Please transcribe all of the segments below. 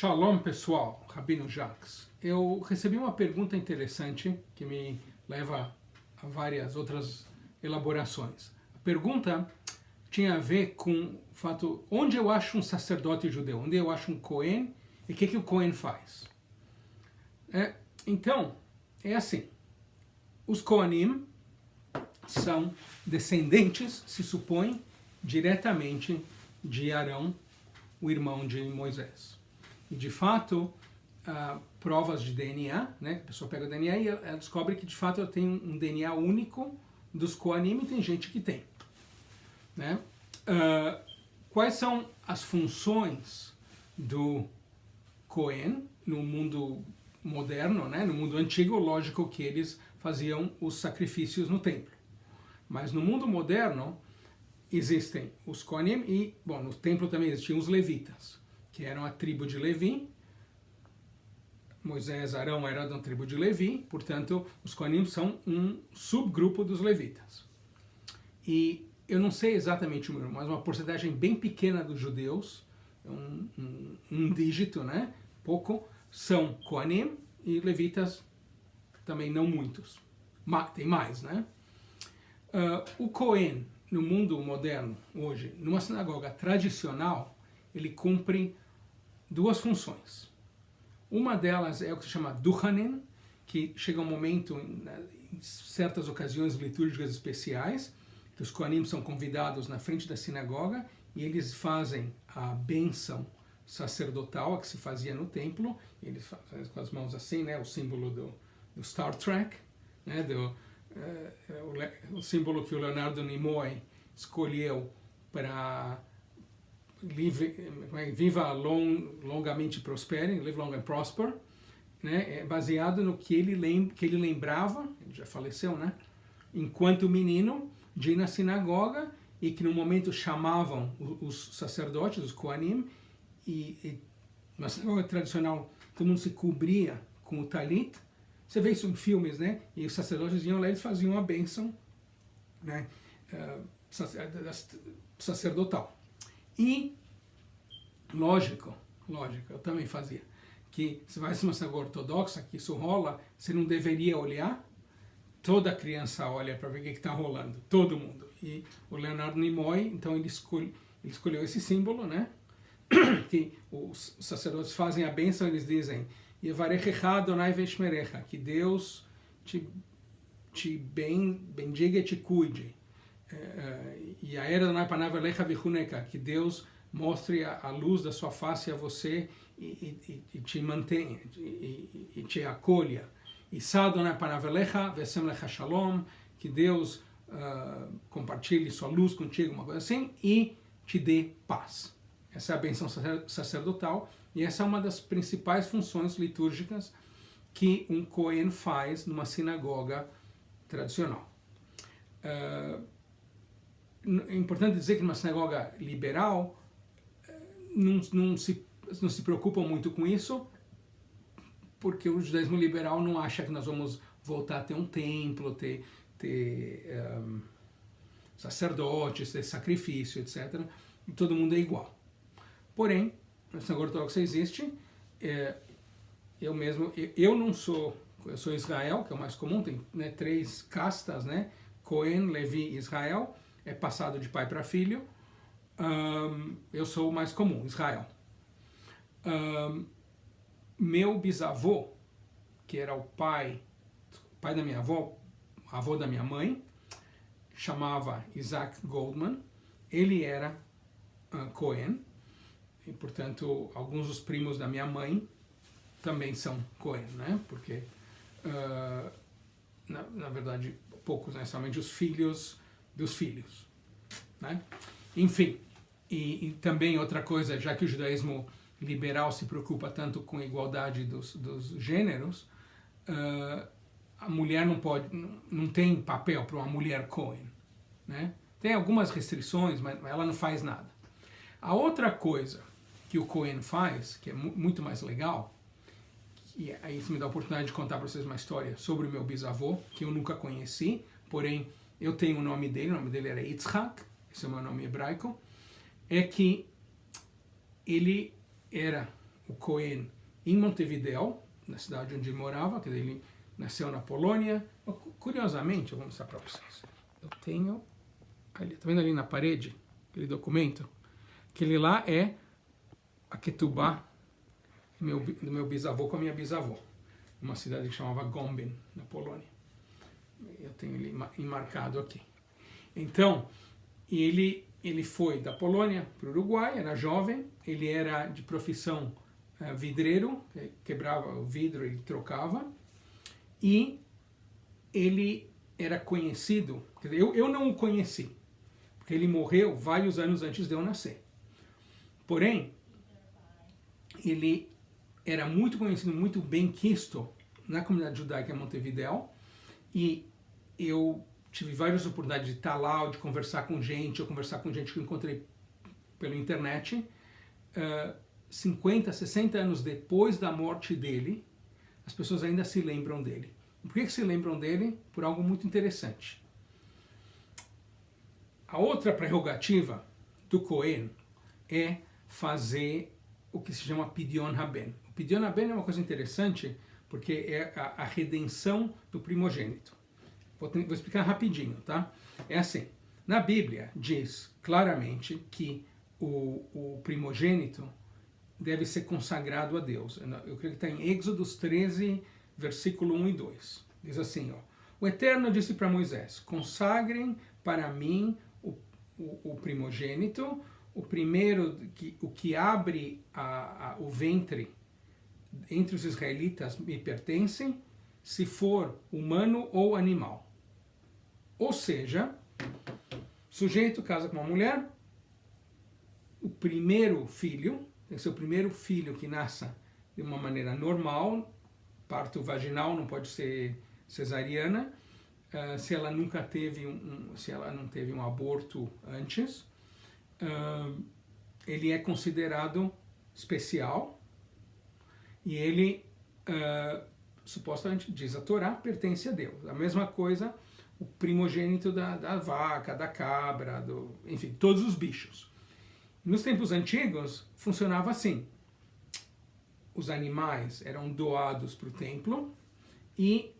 Shalom, pessoal, Rabino Jacques. Eu recebi uma pergunta interessante que me leva a várias outras elaborações. A pergunta tinha a ver com o fato onde eu acho um sacerdote judeu, onde eu acho um Cohen e o que o Cohen faz. Então, é assim, os Kohanim são descendentes, se supõe, diretamente de Arão, o irmão de Moisés. E de fato, provas de DNA, né? A pessoa pega o DNA e ela descobre que de fato ela tem um DNA único dos Kohanim, e tem gente que tem. Né? Quais são as funções do Cohen no mundo moderno, né? No mundo antigo, lógico que eles faziam os sacrifícios no templo. Mas no mundo moderno existem os Kohanim e, bom, no templo também existiam os levitas, que eram a tribo de Levi. Moisés, Arão era da tribo de Levi, portanto, os Kohanim são um subgrupo dos levitas. E eu não sei exatamente o número, mas uma porcentagem bem pequena dos judeus, um dígito, né? Pouco, são Kohanim e levitas também não muitos. Tem mais, né? O Cohen, no mundo moderno, hoje, numa sinagoga tradicional, ele cumpre duas funções. Uma delas é o que se chama Duchanin, que chega um momento, em certas ocasiões litúrgicas especiais, que os Kohanim são convidados na frente da sinagoga e eles fazem a bênção sacerdotal, a que se fazia no templo, eles fazem com as mãos assim, né, o símbolo do Star Trek, né, o símbolo que o Leonardo Nimoy escolheu para viva longamente prospere, live long and prosper, né, baseado no que ele lembrava, ele já faleceu, né, enquanto menino, de ir na sinagoga, e que no momento chamavam os sacerdotes, os Kohanim, e na sinagoga tradicional todo mundo se cobria com o talit. Você vê isso em filmes, né? E os sacerdotes iam lá e faziam a bênção, né, sacerdotal. E, lógico, eu também fazia, que se vai numa sinagoga ortodoxa, que isso rola, você não deveria olhar, toda criança olha para ver o que está rolando, todo mundo. E o Leonardo Nimoy, então ele escolheu esse símbolo, né? Que os sacerdotes fazem a bênção, eles dizem Yevarechecha Adonai Veshmerecha, que Deus te bendiga e te cuide. E a era Adonai Panav Elecha Vichuneka, que Deus mostre a luz da sua face a você e te mantenha, e te acolha. E Sa Adonai Panav Elecha Vesem Lecha Shalom, que Deus compartilhe sua luz contigo, uma coisa assim, e te dê paz. Essa é a bênção sacerdotal, e essa é uma das principais funções litúrgicas que um Cohen faz numa sinagoga tradicional. É importante dizer que numa sinagoga liberal não se preocupam muito com isso, porque o judaísmo liberal não acha que nós vamos voltar a ter um templo, ter sacerdotes, ter sacrifício, etc. E todo mundo é igual. Porém, na sinagoga ortodoxa existe, eu sou Israel, que é o mais comum, tem, né, 3 castas, né, Cohen, Levi e Israel, é passado de pai para filho, eu sou o mais comum, Israel. Meu bisavô, que era o pai da minha avó, avô da minha mãe, chamava Isaac Goldman, ele era Cohen, e, portanto, alguns dos primos da minha mãe também são Cohen, né? Porque, na verdade, poucos, né? Somente os filhos dos filhos, né? Enfim, e também outra coisa, já que o judaísmo liberal se preocupa tanto com a igualdade dos gêneros, a mulher não tem papel para uma mulher Cohen, né? Tem algumas restrições, mas ela não faz nada. A outra coisa que o Cohen faz, que é muito mais legal, e aí isso me dá a oportunidade de contar para vocês uma história sobre o meu bisavô, que eu nunca conheci, porém eu tenho o nome dele era Yitzhak, esse é o meu nome hebraico, é que ele era o Cohen em Montevideo, na cidade onde ele morava, que ele nasceu na Polônia. Curiosamente, eu vou mostrar para vocês. Eu tenho, ali, tá vendo ali na parede, aquele documento? Aquele lá é a Ketubá do meu bisavô com a minha bisavó. Uma cidade que chamava Gombin, na Polônia. Eu tenho ele marcado aqui. Então, ele foi da Polônia para o Uruguai, era jovem, ele era de profissão vidreiro, quebrava o vidro, ele trocava, e ele era conhecido, quer dizer, eu não o conheci, porque ele morreu vários anos antes de eu nascer. Porém, ele era muito conhecido, muito bem quisto na comunidade judaica em Montevideo, e eu tive várias oportunidades de estar lá, ou de conversar com gente, ou conversar com gente que eu encontrei pela internet. 50, 60 anos depois da morte dele, as pessoas ainda se lembram dele. Por que se lembram dele? Por algo muito interessante. A outra prerrogativa do Cohen é fazer o que se chama Pidyon Haben. O Pidyon Haben é uma coisa interessante, porque é a redenção do primogênito. Vou explicar rapidinho, tá? É assim, na Bíblia diz claramente que o primogênito deve ser consagrado a Deus. Eu creio que está em Êxodos 13, versículo 1 e 2. Diz assim, ó: o Eterno disse para Moisés: consagrem para mim o primogênito, o primeiro, o que abre o ventre entre os israelitas me pertencem, se for humano ou animal. Ou seja, o sujeito casa com uma mulher, o primeiro filho, tem que ser o primeiro filho que nasça de uma maneira normal, parto vaginal, não pode ser cesariana, se ela nunca teve se ela não teve um aborto antes, ele é considerado especial, e ele, supostamente, diz a Torá, pertence a Deus. A mesma coisa, o primogênito da vaca, da cabra, enfim, todos os bichos. Nos tempos antigos, funcionava assim. Os animais eram doados para o templo, e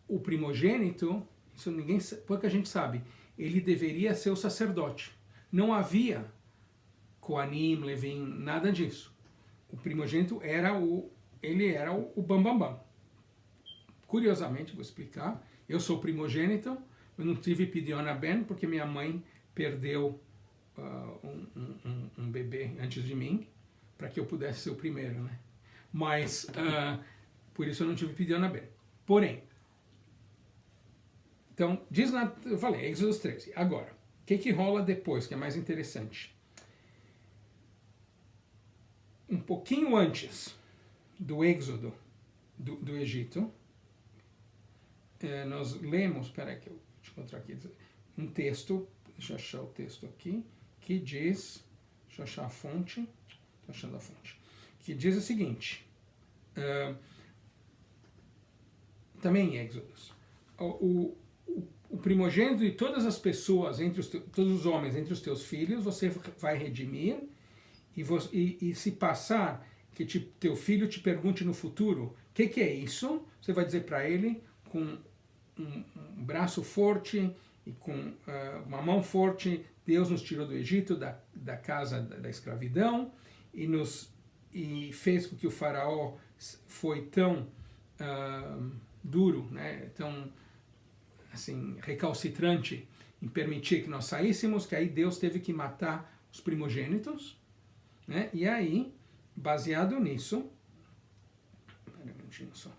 o primogênito, isso pouca gente sabe, ele deveria ser o sacerdote. Não havia Koanim, Levim, nada disso. O primogênito era o bambambam. Bam, bam. Curiosamente, vou explicar, eu sou primogênito, eu não tive Pidyon Haben porque minha mãe perdeu um bebê antes de mim, para que eu pudesse ser o primeiro, né? Mas, por isso eu não tive Pidyon Haben. Porém, então, diz lá, eu falei, Êxodo 13. Agora, o que rola depois, que é mais interessante? Um pouquinho antes do Êxodo do Egito, nós lemos, espera aí que eu vou encontrar aqui, um texto, deixa eu achar o texto aqui, que diz, deixa eu achar a fonte, estou achando a fonte, que diz o seguinte, também em Êxodos, o primogênito de todas as pessoas, todos os homens entre os teus filhos, você vai redimir, e se passar que teu filho te pergunte no futuro, o que é isso? Você vai dizer para ele, com um braço forte e com uma mão forte, Deus nos tirou do Egito, da casa da escravidão, e fez com que o faraó foi tão duro, né, tão assim, recalcitrante em permitir que nós saíssemos, que aí Deus teve que matar os primogênitos, né? E aí, baseado nisso, pera um minutinho só,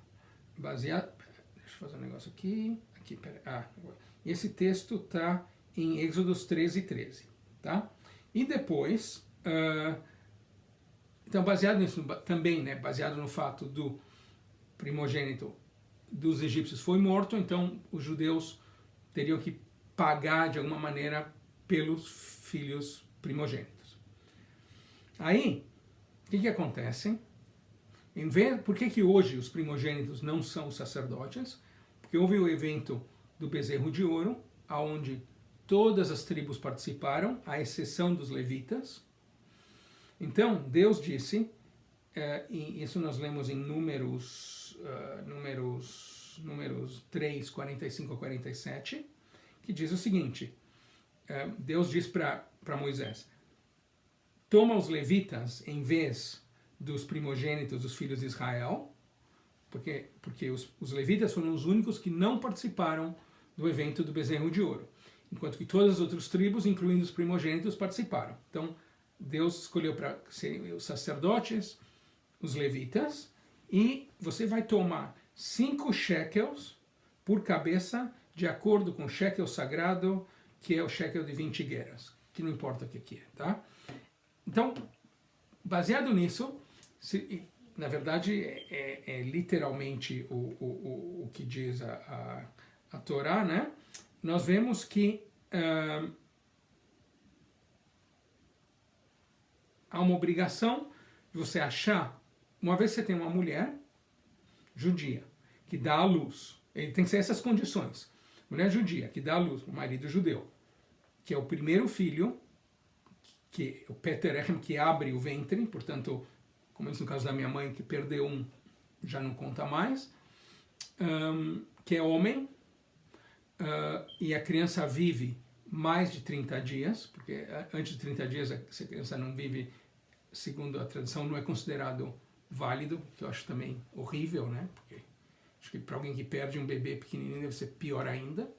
deixa eu fazer um negócio aqui, esse texto está em Êxodos 13, 13, tá? E depois, então baseado nisso também, né, baseado no fato do primogênito dos egípcios foi morto, então os judeus teriam que pagar de alguma maneira pelos filhos primogênitos. Aí, o que acontece? Por que hoje os primogênitos não são os sacerdotes? Porque houve o evento do bezerro de ouro, onde todas as tribos participaram, à exceção dos levitas. Então, Deus disse, e isso nós lemos em Números 3, 45 a 47, que diz o seguinte, Deus diz para Moisés, toma os levitas em vez dos primogênitos dos filhos de Israel, porque os levitas foram os únicos que não participaram do evento do bezerro de ouro, enquanto que todas as outras tribos, incluindo os primogênitos, participaram. Então, Deus escolheu para serem os sacerdotes, os levitas, e você vai tomar 5 shekels por cabeça, de acordo com o shekel sagrado, que é o shekel de 20 guerras, que não importa o que é, tá? Então, baseado nisso, na verdade, é literalmente o que diz a Torá, né? Nós vemos que há uma obrigação de você achar, uma vez que você tem uma mulher judia, que dá à luz, ele tem que ser essas condições, mulher judia, que dá à luz, o marido judeu, que é o primeiro filho, que o Peterechem, que abre o ventre, portanto, como no caso da minha mãe, que perdeu um, já não conta mais, que é homem, e a criança vive mais de 30 dias, porque antes de 30 dias essa criança não vive, segundo a tradição, não é considerado válido, que eu acho também horrível, né? Porque acho que para alguém que perde um bebê pequenininho deve ser pior ainda.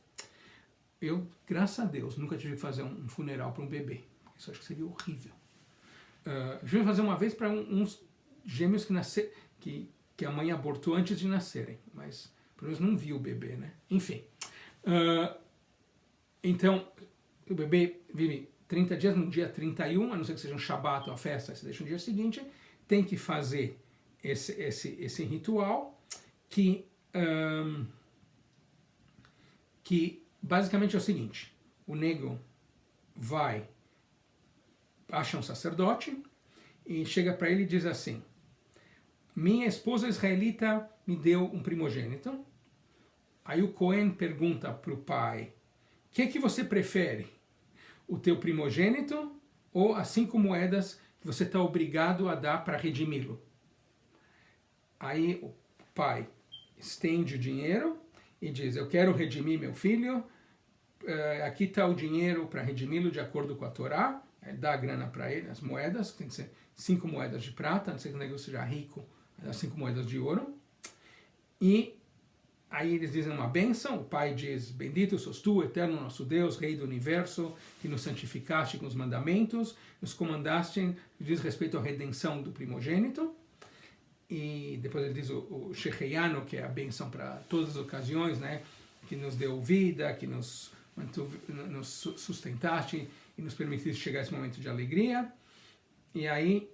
Eu, graças a Deus, nunca tive que fazer um funeral para um bebê. Isso acho que seria horrível. Eu tive que fazer uma vez para uns gêmeos que a mãe abortou antes de nascerem, mas pelo menos não viu o bebê, né? Enfim. Então, o bebê vive 30 dias, no dia 31, a não ser que seja um shabat ou a festa, você deixa no dia seguinte, tem que fazer esse ritual que basicamente é o seguinte, o nego acha um sacerdote e chega para ele e diz assim, minha esposa israelita me deu um primogênito. Aí o Cohen pergunta para o pai, o que você prefere? O teu primogênito ou as 5 moedas que você está obrigado a dar para redimi-lo? Aí o pai estende o dinheiro e diz, eu quero redimir meu filho, aqui está o dinheiro para redimi-lo de acordo com a Torá, ele dá a grana para ele, as moedas, tem que ser 5 moedas de prata, não sei que o negócio seja rico, dá 5 moedas de ouro, e aí eles dizem uma bênção, o pai diz, bendito sos tu, eterno nosso Deus, Rei do Universo, que nos santificaste com os mandamentos, nos comandaste, diz respeito à redenção do primogênito, e depois ele diz o Shecheyano, que é a bênção para todas as ocasiões, né, que nos deu vida, que nos sustentaste e nos permitiste chegar a esse momento de alegria. E aí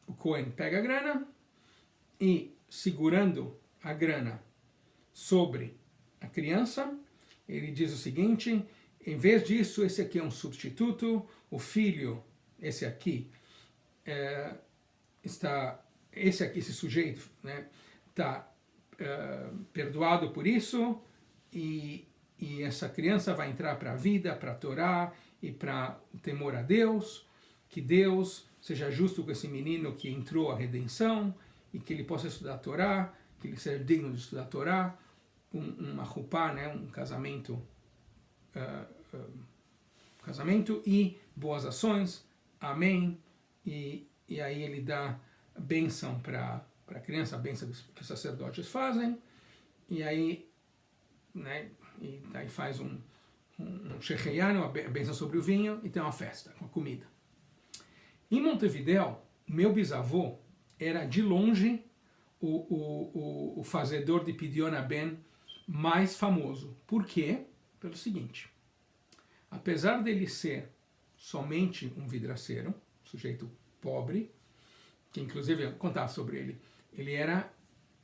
o Cohen pega a grana e, segurando a grana sobre a criança, ele diz o seguinte, em vez disso, esse aqui é um substituto, o filho, esse aqui, esse sujeito, né, está perdoado por isso, e essa criança vai entrar para a vida, para a Torá e para o temor a Deus, que Deus seja justo com esse menino que entrou à redenção, e que ele possa estudar a Torá, que ele seja digno de estudar a Torá, uma rupá, né, um casamento, e boas ações, amém, e aí ele dá a bênção para a criança, a bênção que os sacerdotes fazem, e aí, né, e aí faz um shecheyano, a bênção sobre o vinho, e tem uma festa, uma comida. Em Montevideo, meu bisavô era de longe o fazedor de Pidyon Ben mais famoso. Por quê? Pelo seguinte, apesar dele ser somente um vidraceiro, sujeito pobre, que inclusive eu vou contar sobre ele era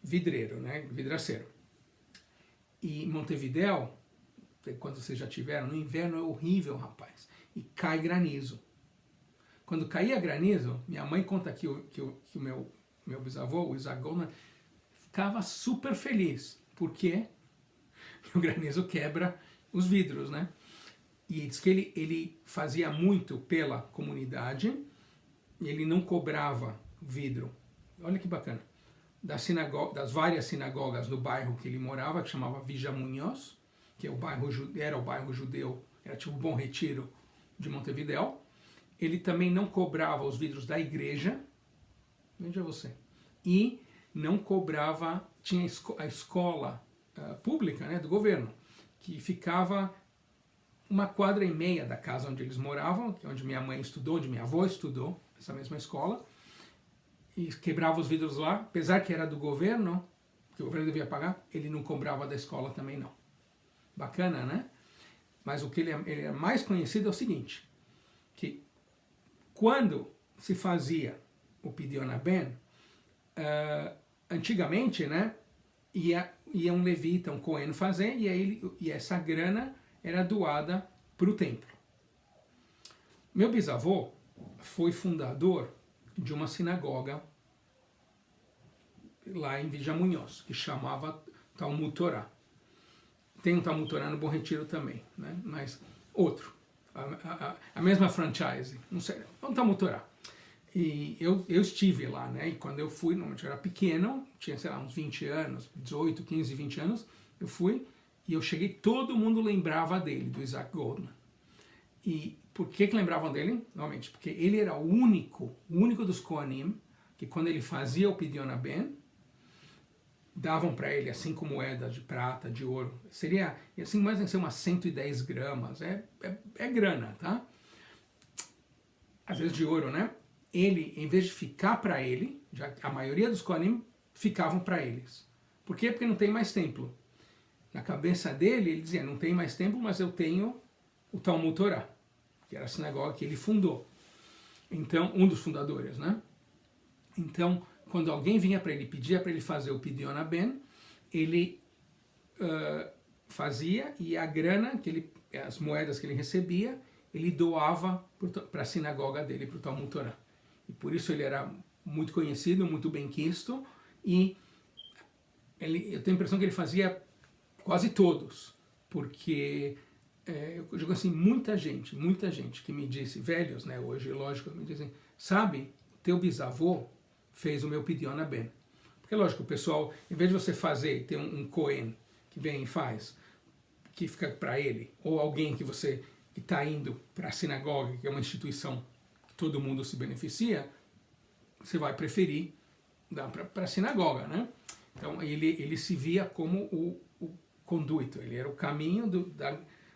vidreiro, né, vidraceiro. E Montevideo, quando vocês já tiveram, no inverno é horrível, rapaz, e cai granizo. Quando caía granizo, minha mãe conta que o meu bisavô, o Isaac Goldman, ficava super feliz. Por quê? Porque o granizo quebra os vidros, né? E diz que ele fazia muito pela comunidade, e ele não cobrava vidro olha que bacana, das várias sinagogas do bairro que ele morava, que chamava Villa Muñoz, que é era o bairro judeu, era tipo o Bom Retiro de Montevidéu. Ele também não cobrava os vidros da igreja, veja você, e não cobrava, tinha a escola pública, né, do governo, que ficava 1,5 quadra da casa onde eles moravam, que é onde minha mãe estudou, onde minha avó estudou, essa mesma escola, e quebrava os vidros lá, apesar que era do governo, que o governo devia pagar, ele não cobrava da escola também não. Bacana, né? Mas o que ele é mais conhecido é o seguinte, que quando se fazia o Pidyon Ben, antigamente, né, ia um levita, um Cohen fazer, e essa grana era doada para o templo. Meu bisavô foi fundador de uma sinagoga lá em Villa Muñoz, que chamava Talmud Torá. Tem um Talmud Torá no Bom Retiro também, né? Mas outro. A mesma franchise, não sei, é um Talmud Torá. E eu estive lá, né? E quando eu fui, normalmente eu era pequeno, tinha, sei lá, uns 20 anos, 18, 15, 20 anos, eu fui e eu cheguei, todo mundo lembrava dele, do Isaac Goldman. E por que lembravam dele? Normalmente, porque ele era o único dos Kohanim, que quando ele fazia o Pidyon Ben, davam para ele 5 moedas de prata, de ouro. Seria, assim, mais ou menos umas 110 gramas. É grana, tá? Às vezes de ouro, né? Ele, em vez de ficar para ele, já a maioria dos Kohanim ficavam para eles. Por quê? Porque não tem mais templo. Na cabeça dele, ele dizia, não tem mais templo, mas eu tenho o Talmud Torá, que era a sinagoga que ele fundou. Então, um dos fundadores, né? Então, quando alguém vinha para ele, pedia para ele fazer o Pidyon Ben, ele fazia, e a grana, as moedas que ele recebia, ele doava para a sinagoga dele, para o Talmud Torá. E por isso ele era muito conhecido, muito bem-quisto, e eu tenho a impressão que ele fazia quase todos, porque eu digo assim, muita gente que me disse, velhos, né, hoje, lógico, me dizem, sabe, o teu bisavô fez o meu Pidyon Ben. Porque, lógico, o pessoal, em vez de você fazer, ter um Cohen que vem e faz, que fica para ele, ou alguém que está indo para a sinagoga, que é uma instituição que todo mundo se beneficia, você vai preferir dar para a sinagoga, né? Então, ele se via como o conduito, ele era o caminho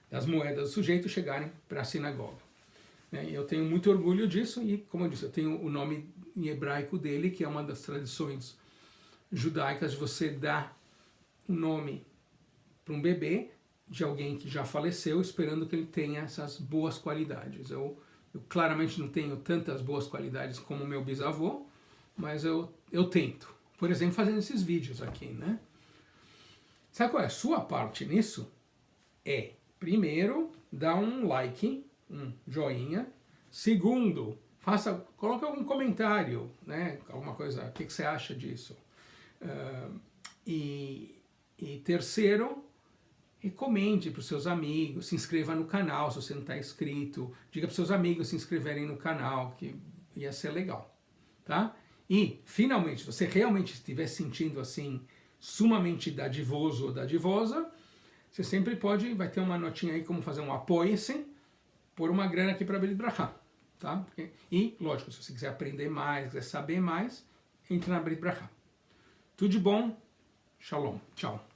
das moedas do sujeito chegarem para a sinagoga. Eu tenho muito orgulho disso e, como eu disse, eu tenho o nome em hebraico dele, que é uma das tradições judaicas de você dar um nome para um bebê de alguém que já faleceu, esperando que ele tenha essas boas qualidades. Eu claramente não tenho tantas boas qualidades como o meu bisavô, mas eu tento. Por exemplo, fazendo esses vídeos aqui, né? Sabe qual é a sua parte nisso? Primeiro, dar um like, um joinha. Segundo, coloque algum comentário, né? Alguma coisa, o que você acha disso? E terceiro, recomende para os seus amigos, se inscreva no canal se você não está inscrito, diga para os seus amigos se inscreverem no canal, que ia ser legal, tá? E, finalmente, se você realmente estiver sentindo assim, sumamente dadivoso ou dadivosa, você sempre vai ter uma notinha aí como fazer um apoia-se, pôr uma grana aqui para Brit Brachá, tá? E, lógico, se você quiser aprender mais, quiser saber mais, entre na Brit Brachá. Tudo de bom, shalom, tchau.